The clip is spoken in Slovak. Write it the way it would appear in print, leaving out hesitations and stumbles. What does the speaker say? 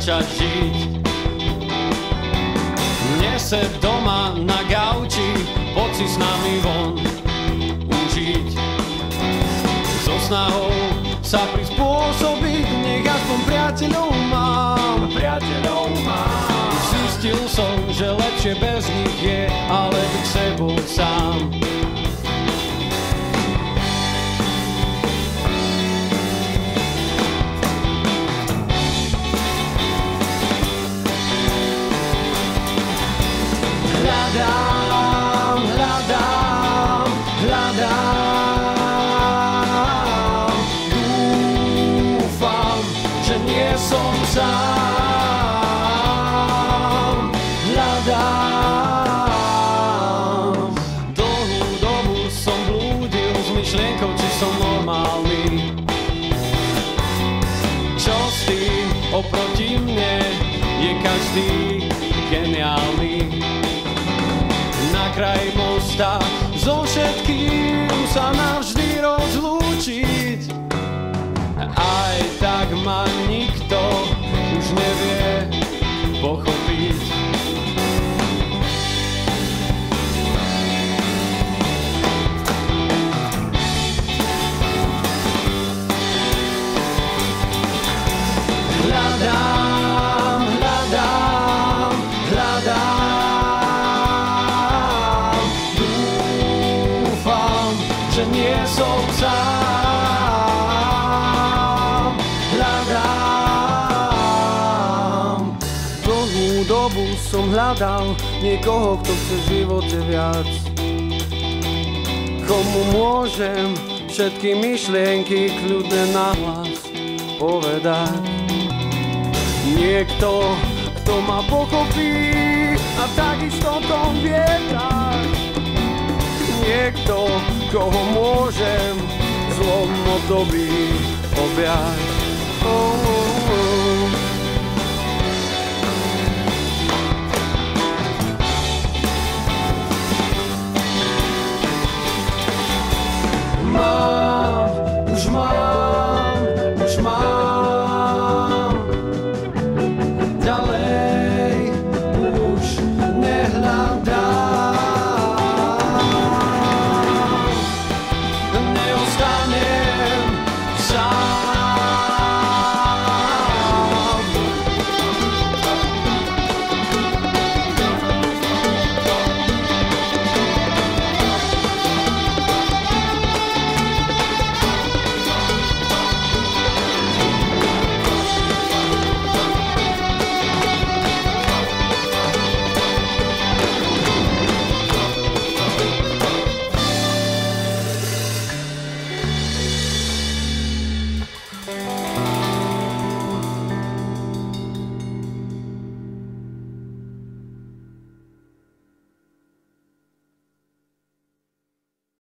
začať žiť. Nesed doma na gauči, poď si s nami von užiť. So snahou sa prispôsobiť, nech aspoň priateľov mám. Zistil som, že lepšie bez nich je, ale byť sebou sám. Hľadám, dúfam, že nie som sám. Hľadám, dlhú dobu som blúdil s myšlienkou, či som normálny. Čo s tým oproti mne, je každý geniálny. Na kraj mosta so všetkým sa navždy rozlúčiť. Aj tak ma nikto už nevie pochopiť. Hľadám, hľadám, hľadám, dúfam, že nie som sám. Hľadám, dlhú dobu som hľadal niekoho, kto chce v živote viac. Komu môžem všetky myšlienky kľudne nahlas povedať. Niekto, kto ma pochopí a takisto tom vie tak. Niekto, koho môžem zlom období objať.